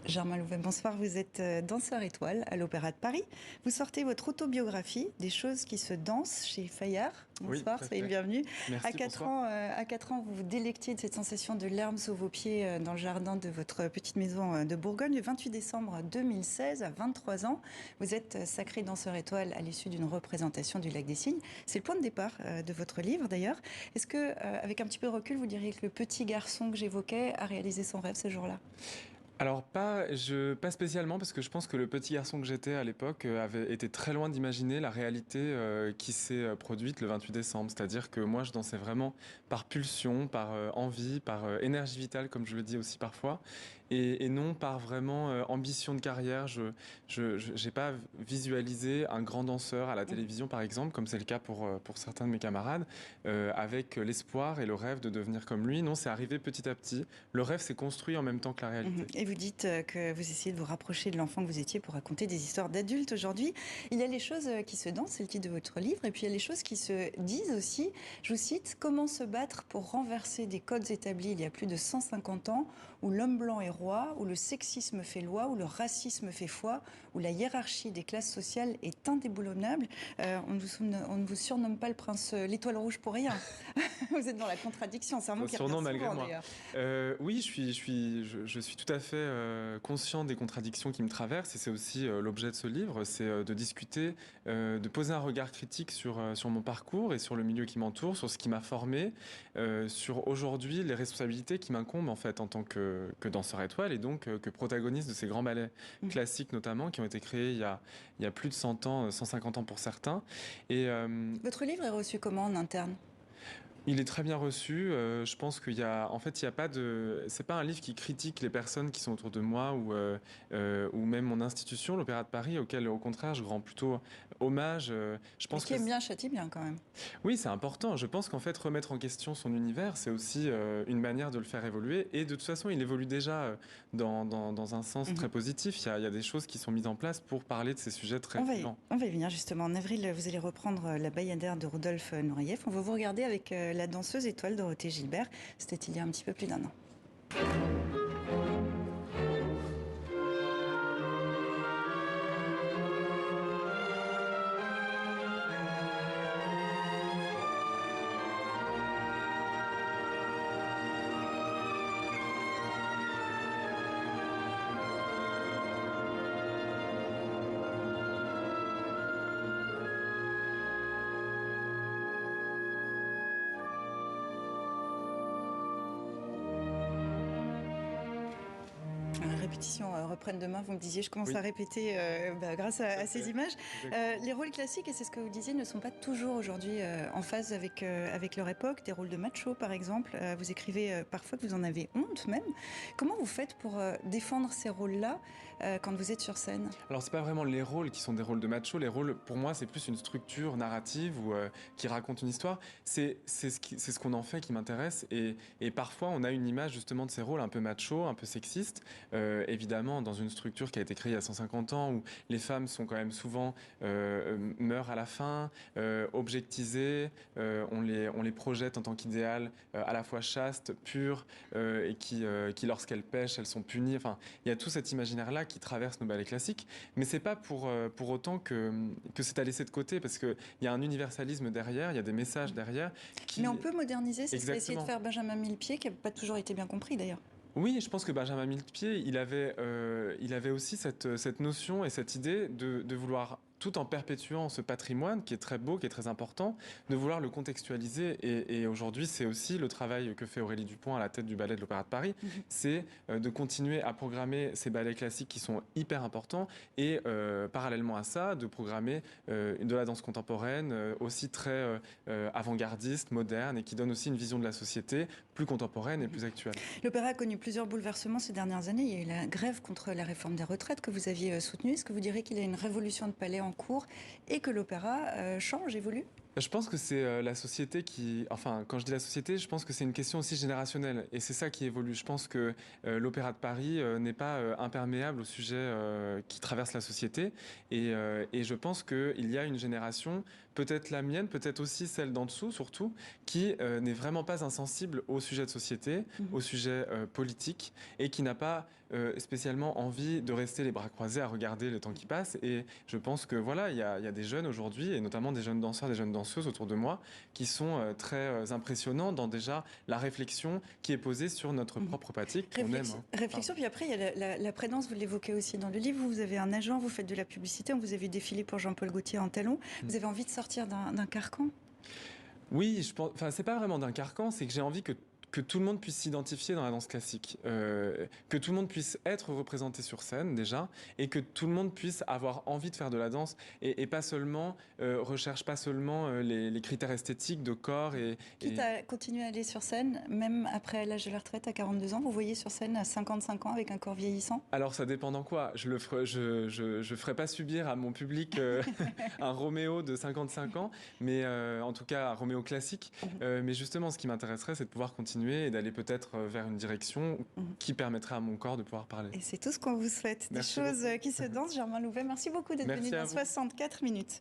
Germain Louvet, bonsoir. Vous êtes danseur étoile à l'Opéra de Paris. Vous sortez votre autobiographie, Des choses qui se dansent, chez Fayard. Bonsoir, Oui, soyez le bienvenu. merci, À 4 ans, vous vous délectiez de cette sensation de l'herbe sous vos pieds dans le jardin de votre petite maison de Bourgogne. Le 28 décembre 2016, à 23 ans, vous êtes sacré danseur étoile à l'issue d'une représentation du Lac des Cygnes. C'est le point de départ de votre livre, d'ailleurs. Est-ce que, avec un petit peu de recul, vous diriez que le petit garçon que j'évoquais a réalisé son rêve ce jour-là ? Alors pas spécialement parce que je pense que le petit garçon que j'étais à l'époque avait été très loin d'imaginer la réalité qui s'est produite le 28 décembre. C'est-à-dire que moi je dansais vraiment par pulsion, par envie, par énergie vitale comme je le dis aussi parfois, et non par vraiment ambition de carrière. J'ai pas visualisé un grand danseur à la télévision par exemple, comme c'est le cas pour certains de mes camarades, avec l'espoir et le rêve de devenir comme lui. Non, c'est arrivé petit à petit. Le rêve s'est construit en même temps que la réalité. Et vous dites que vous essayez de vous rapprocher de l'enfant que vous étiez pour raconter des histoires d'adultes aujourd'hui. Il y a les choses qui se dansent, c'est le titre de votre livre, et puis il y a les choses qui se disent aussi. Je vous cite, comment se battre pour renverser des codes établis il y a plus de 150 ans, où l'homme blanc est roi, où le sexisme fait loi, où le racisme fait foi, où la hiérarchie des classes sociales est indéboulonnable. On ne vous surnomme pas le prince l'étoile rouge pour rien. Vous êtes dans la contradiction, c'est un mot qui revient souvent d'ailleurs. Oui, je suis tout à fait conscient des contradictions qui me traversent, et c'est aussi l'objet de ce livre, c'est de discuter, de poser un regard critique sur mon parcours et sur le milieu qui m'entoure, sur ce qui m'a formé, sur aujourd'hui les responsabilités qui m'incombent en fait en tant que danseur étoile et donc que protagoniste de ces grands ballets classiques notamment qui ont été créés il y a plus de 100 ans, 150 ans pour certains. Votre livre est reçu comment en interne ? Il est très bien reçu. Je pense qu'il y a, en fait, il y a pas de, c'est pas un livre qui critique les personnes qui sont autour de moi ou même mon institution, l'Opéra de Paris, auquel, au contraire, je rends plutôt hommage. Je pense qui aime bien châtie bien quand même. Oui, c'est important. Je pense qu'en fait, remettre en question son univers, c'est aussi une manière de le faire évoluer. Et de toute façon, il évolue déjà dans un sens très positif. Il y a des choses qui sont mises en place pour parler de ces sujets très violents. On va y venir justement. En avril, vous allez reprendre La Bayadère de Rodolphe Nureyev. On va vous regarder avec la danseuse étoile Dorothée Gilbert. C'était il y a un petit peu plus d'un an. Répétitions reprennent demain, vous me disiez, je commence à répéter grâce à ces images. Les rôles classiques, et c'est ce que vous disiez, ne sont pas toujours aujourd'hui en phase avec leur époque. Des rôles de macho, par exemple. Vous écrivez parfois que vous en avez honte même. Comment vous faites pour défendre ces rôles-là quand vous êtes sur scène ? Alors, c'est pas vraiment les rôles qui sont des rôles de macho. Les rôles, pour moi, c'est plus une structure narrative ou qui raconte une histoire. C'est ce qu'on en fait qui m'intéresse. Et parfois, on a une image justement de ces rôles un peu macho, un peu sexiste. Évidemment, dans une structure qui a été créée il y a 150 ans, où les femmes sont quand même souvent meurent à la fin, objectisées, on les projette en tant qu'idéal à la fois chastes, pures, et qui lorsqu'elles pêchent, elles sont punies. Enfin, il y a tout cet imaginaire-là qui traverse nos ballets classiques, mais c'est pas pour autant que c'est à laisser de côté, parce que il y a un universalisme derrière, il y a des messages derrière. Mais on peut moderniser, c'est ce qu'a essayé de Exactement. faire Benjamin Millepied, qui n'a pas toujours été bien compris d'ailleurs. Oui, je pense que Benjamin Millepied, il avait aussi cette notion et cette idée de vouloir, tout en perpétuant ce patrimoine qui est très beau, qui est très important, de vouloir le contextualiser. Et aujourd'hui, c'est aussi le travail que fait Aurélie Dupont à la tête du ballet de l'Opéra de Paris, c'est de continuer à programmer ces ballets classiques qui sont hyper importants et parallèlement à ça, de programmer de la danse contemporaine aussi très avant-gardiste, moderne et qui donne aussi une vision de la société plus contemporaine et plus actuelle. L'opéra a connu plusieurs bouleversements ces dernières années. Il y a eu la grève contre la réforme des retraites que vous aviez soutenue. Est-ce que vous direz qu'il y a une révolution de palais en cours et que l'opéra change, évolue ? Je pense que c'est la société qui... Enfin, quand je dis la société, je pense que c'est une question aussi générationnelle. Et c'est ça qui évolue. Je pense que l'Opéra de Paris n'est pas imperméable au sujet qui traverse la société. Et je pense qu'il y a une génération, peut-être la mienne, peut-être aussi celle d'en dessous surtout, qui n'est vraiment pas insensible au sujet de société, au sujet politique, et qui n'a pas spécialement envie de rester les bras croisés à regarder le temps qui passe. Et je pense que voilà, il y a des jeunes aujourd'hui, et notamment des jeunes danseurs, des jeunes danseuses autour de moi, qui sont très impressionnants dans déjà la réflexion qui est posée sur notre propre pratique qu'on aime. Hein. Réflexion, puis après, il y a la prédance, vous l'évoquez aussi dans le livre, vous avez un agent, vous faites de la publicité, on vous a vu défiler pour Jean-Paul Gaultier en talons, vous avez envie de sortir d'un carcan? Oui, je pense. Enfin, c'est pas vraiment d'un carcan, c'est que j'ai envie que tout le monde puisse s'identifier dans la danse classique, que tout le monde puisse être représenté sur scène déjà, et que tout le monde puisse avoir envie de faire de la danse et pas seulement recherche pas seulement les critères esthétiques de corps Quitte à continuer à aller sur scène, même après l'âge de la retraite à 42 ans, vous voyez sur scène à 55 ans avec un corps vieillissant? Alors ça dépend dans quoi. Je ferai pas subir à mon public un Roméo de 55 ans, mais en tout cas un Roméo classique. Mais justement, ce qui m'intéresserait, c'est de pouvoir continuer et d'aller peut-être vers une direction qui permettrait à mon corps de pouvoir parler. Et c'est tout ce qu'on vous souhaite. Merci des choses beaucoup. qui se dansent. Germain Louvet, merci beaucoup d'être venu dans 64 minutes.